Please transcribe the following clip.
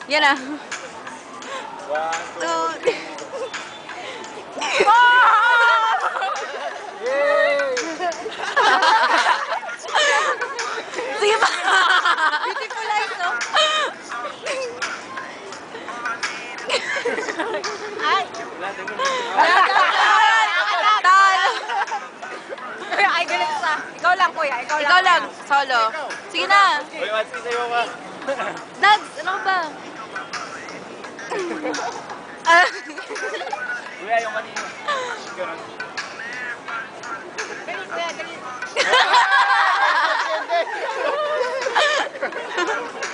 Yan na. 1, 2, 2, 3. Yay! Sige pa. Beautiful eyes, no? Ay! Talo. Ay, galit sa. Ikaw lang, kuya. Ikaw lang, solo. Sige na. Uy, Matsi, sa'yo ka. Dags, ano ka ba? Ah. Kuya, yung kanina. Ganun. Galit, kuya, galit. Hindi.